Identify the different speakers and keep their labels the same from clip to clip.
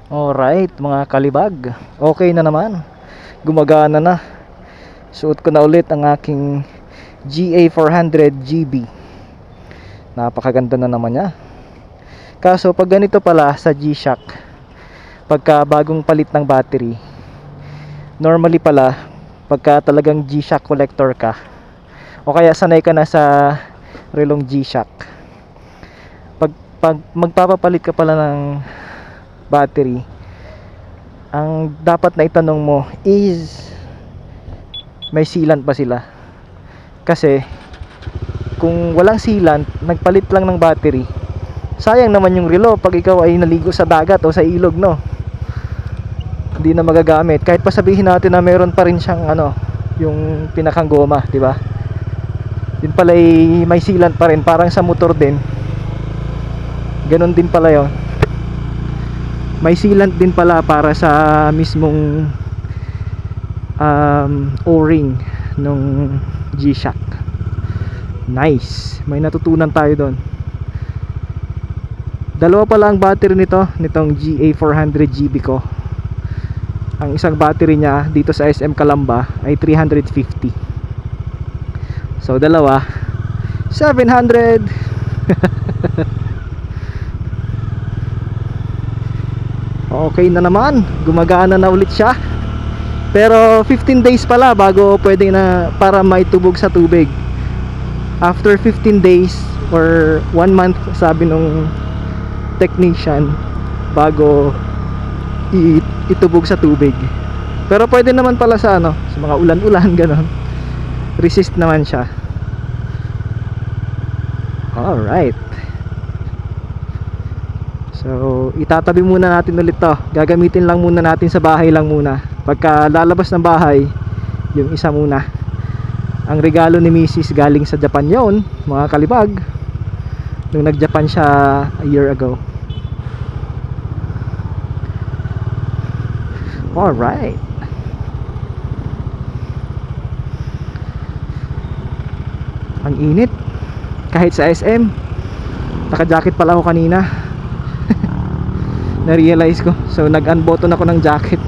Speaker 1: Alright mga kalibag, okay na naman, gumagana na. Suot ko na ulit ang aking GA400GB. Napakaganda na naman niya. Kaso pag ganito pala sa G-Shock, pagka bagong palit ng battery, normally pala pagka talagang G-Shock collector ka, o kaya sanay ka na sa relong G-Shock, pag magpapapalit ka pala ng battery, ang dapat na itanong mo is may sealant ba sila. Kasi kung walang sealant, nagpalit lang ng battery, sayang naman yung relo pag ikaw ay naligo sa dagat o sa ilog, no? Hindi na magagamit. Kahit pa sabihin natin na meron pa rin siyang yung pinakang goma, di ba? Yun pala ay may sealant pa rin, parang sa motor din. Ganon din pala yun. May sealant din pala para sa mismong O-ring nung G-Shock. Nice, may natutunan tayo doon. Dalawa pala ang battery nitong GA400GB ko. Ang isang battery niya dito sa SM Calamba ay 350. So dalawa, 700. Okay na naman, gumagana na ulit siya. Pero 15 days pala bago pwede na para maitubog sa tubig. After 15 days or 1 month, sabi nung technician, bago itubog sa tubig. Pero pwede naman pala sa sa mga ulan-ulan ganon. Resist naman siya. Alright. So itatabi muna natin ulit to. Gagamitin lang muna natin sa bahay lang muna. Pagka lalabas ng bahay, yung isa muna. Ang regalo ni Mrs. galing sa Japan yon, mga kalibag, nung nag-Japan siya a year ago. Alright. Ang init. Kahit sa SM, naka-jacket pala ako kanina. Na-realize ko. So nag-unbutton ako ng jacket.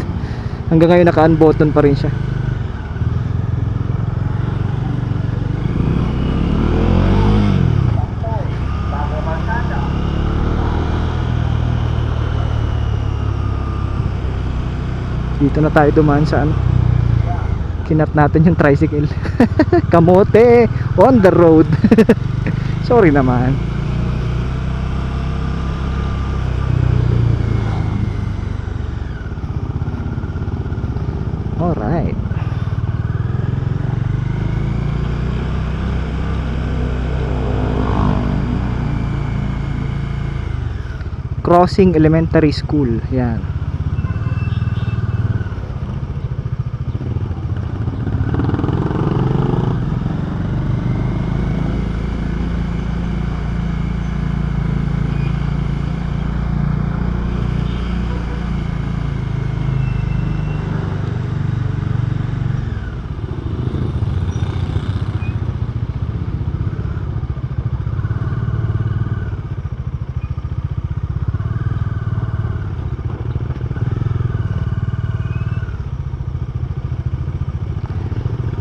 Speaker 1: Hanggang ngayon naka-unbutton pa rin siya. Dito na tayo dumaan sa kinat natin yung tricycle. Kamote on the road. Sorry naman. Alright. Crossing Elementary School. Yan.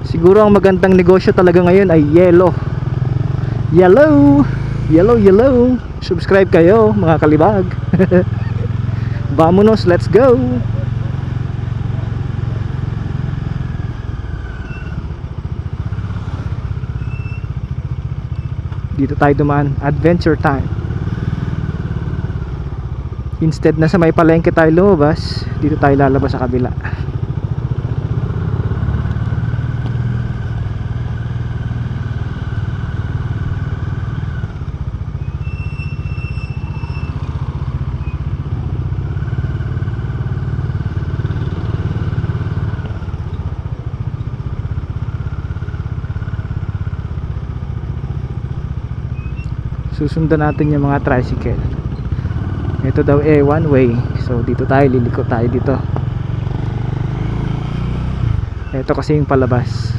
Speaker 1: Siguro ang magandang negosyo talaga ngayon ay yellow. Yellow, yellow, yellow. Subscribe kayo mga kalibag. Vamonos, let's go. Dito tayo dumaan, adventure time. Instead na sa may palengke tayo lumabas, dito tayo lalabas sa kabila. Susundan natin yung mga tricycle. Ito daw one way. So dito tayo, liliko tayo dito. Ito kasi yung palabas.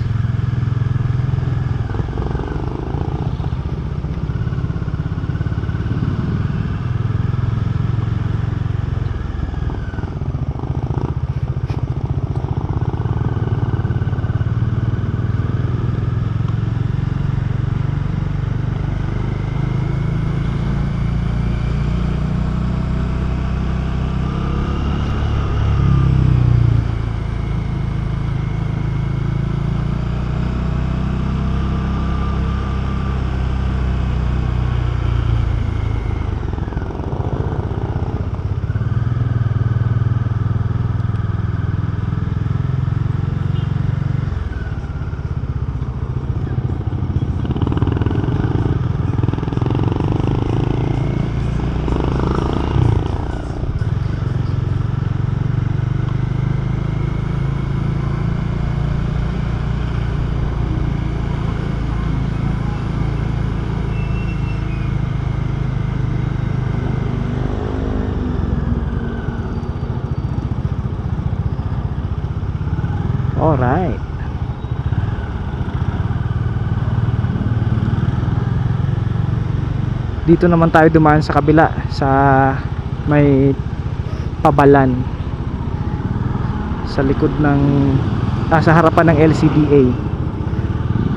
Speaker 1: Alright. Dito naman tayo dumaan sa kabila, sa may pabalan, sa likod ng sa harapan ng LCDA.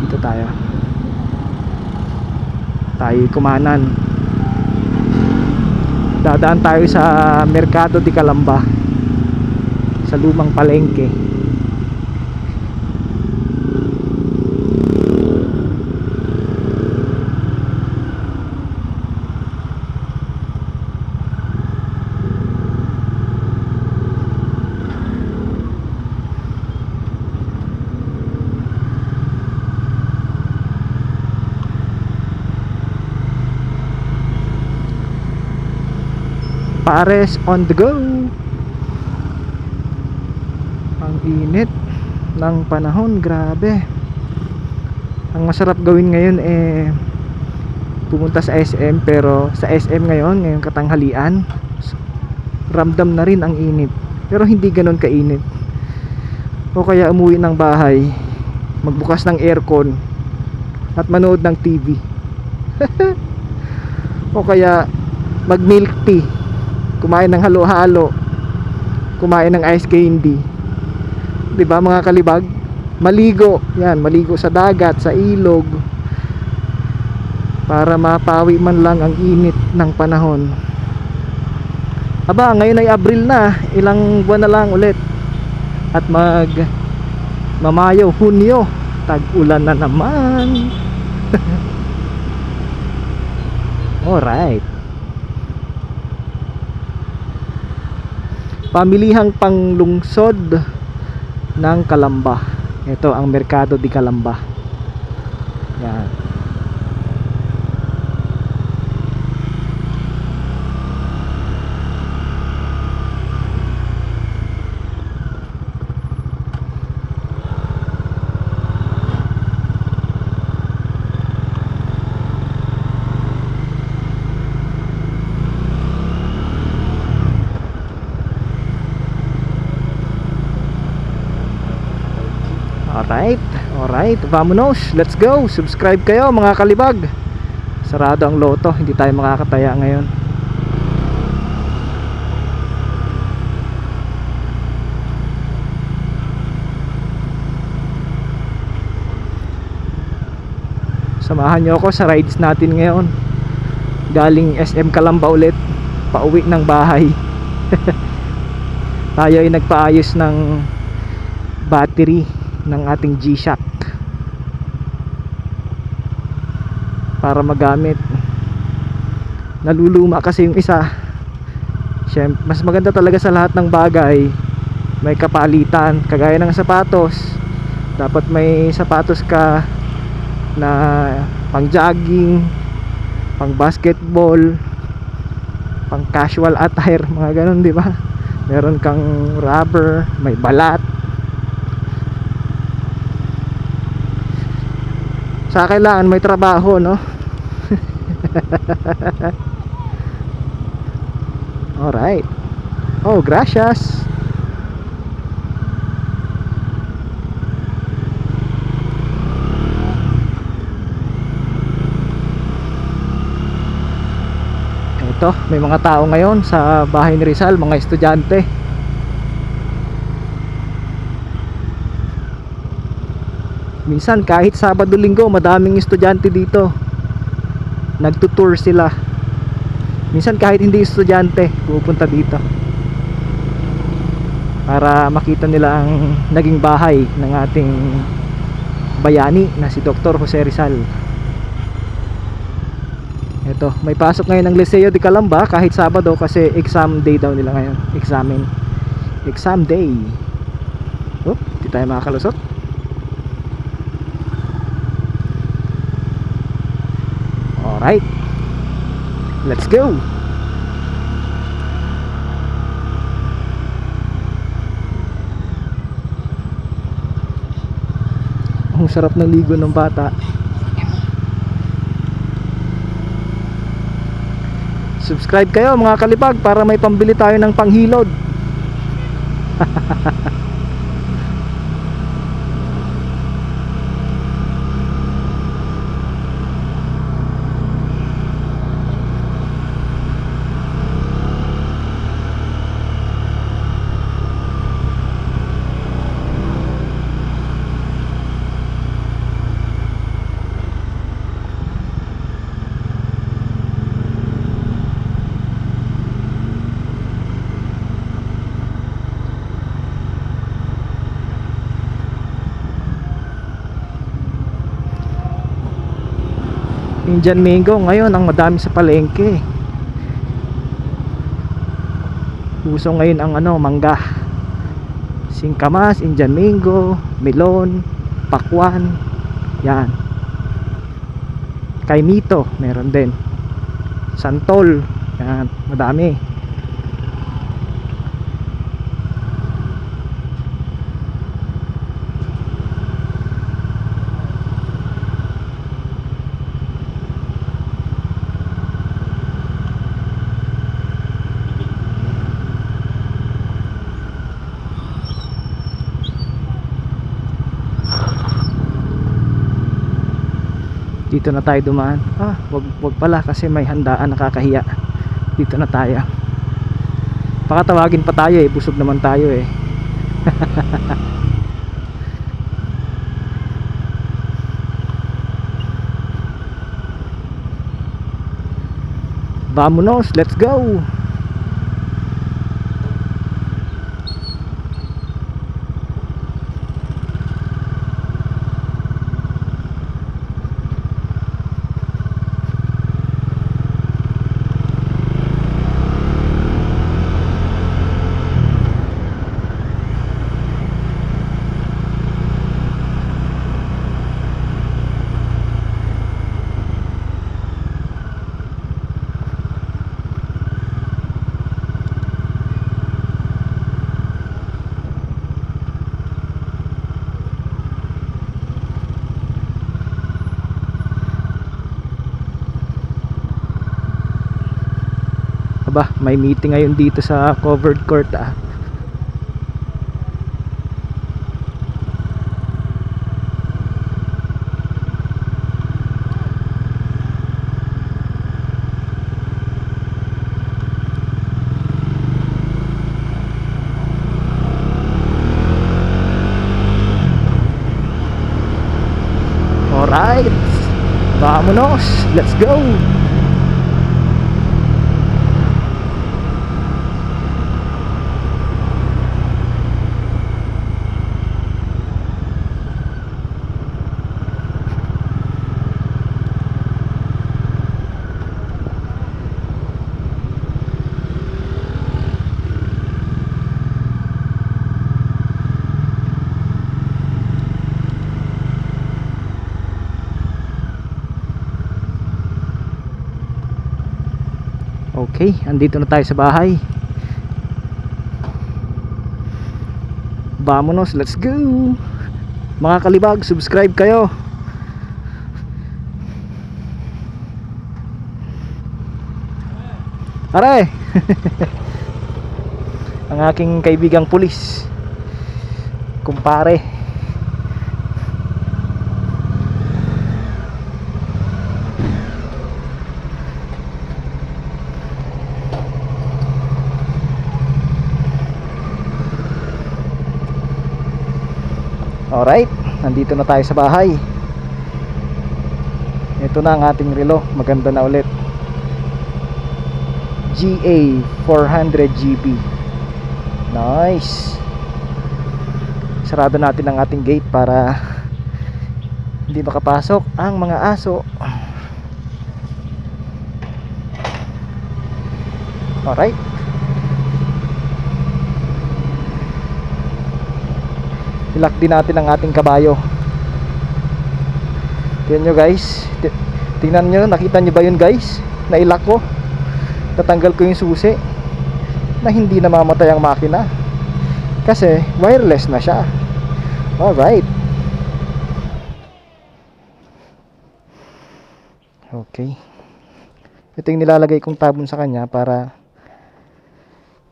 Speaker 1: Dito tayo kumanan. Dadaan tayo sa Mercado de Calamba, sa lumang palengke. Pares on the go. Ang init ng panahon, grabe. Ang masarap gawin ngayon pumunta sa SM, pero sa SM ngayong katanghalian, ramdam na rin ang init, pero hindi ganoon kainit. O kaya umuwi ng bahay, magbukas ng aircon at manood ng TV. O kaya mag milk tea, kumain ng halo-halo, kumain ng ice candy. 'Di ba mga kalibag? Maligo, yan, maligo sa dagat, sa ilog, para mapawi man lang ang init ng panahon. Aba, ngayon ay Abril na, ilang buwan na lang ulit at Mamayo, Hunyo, tag-ulan na naman. Alright. Pamilihang panglungsod ng Calamba. Ito ang Mercado de Calamba. Yan. Alright, vamonos, let's go. Subscribe kayo mga kalibag. Sarado ang loto, hindi tayo makakataya ngayon. Samahan nyo ako sa rides natin ngayon. Galing SM Calamba ulit, pauwi ng bahay. Tayo ay nagpaayos ng battery ng ating G-Shock para magamit. Naluluma kasi yung isa. Siyempre, mas maganda talaga sa lahat ng bagay may kapalitan. Kagaya ng sapatos, dapat may sapatos ka na pang jogging, pang basketball, pang casual attire, mga ganun, di ba? Meron kang rubber, may balat. Sa kailangan may trabaho, no? Alright. Oh, gracias. Ito, may mga tao ngayon sa bahay ni Rizal, mga estudyante. Minsan kahit Sabado Linggo, madaming estudyante dito. Nagtutour sila. Minsan kahit hindi estudyante, pupunta dito para makita nila ang naging bahay ng ating bayani na si Dr. Jose Rizal. Ito, may pasok ngayon ng Liceo de Calamba kahit Sabado kasi exam day daw nila ngayon. Exam day. Oh, hindi tayo makakalusot. Alright, let's go. Ang sarap ng ligo ng bata. Subscribe kayo mga kalibag para may pambili tayo ng panghilod. Indian mango ngayon ang madami sa palengke. Uso ngayon ang mangga, singkamas, Indian mango, melon, pakwan. Yan. Kaimito meron din. Santol. Yan, madami. Dito na tayo dumaan. Wag pala kasi may handaan, nakakahiya. Dito na tayo. Pakatawagin pa tayo busog naman tayo Vamonos, let's go. Aba, may meeting ngayon dito sa covered court Alright, vamonos, let's go. Okay, andito na tayo sa bahay. Vamonos, let's go. Mga kalibag, subscribe kayo. Aray. Ang aking kaibigang pulis, kumpare. Alright, nandito na tayo sa bahay. Ito na ang ating relo, maganda na ulit. GA 400GB. Nice. Sarado natin ang ating gate para hindi makapasok ang mga aso. Alright. Ilak din natin ang ating kabayo. Tingnan nyo guys. Tingnan nyo, nakita nyo ba yun guys? Nailak ko. Tatanggal ko yung susi na hindi namamatay ang makina kasi wireless na siya. Alright. Okay. Ito yung nilalagay kong tabon sa kanya para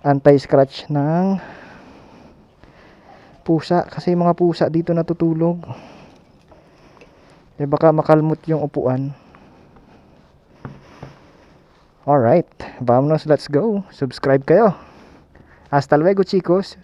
Speaker 1: anti-scratch ng pusa, kasi yung mga pusa dito natutulog baka makalmot yung upuan. Alright, vamonos, let's go. Subscribe kayo. Hasta luego chicos.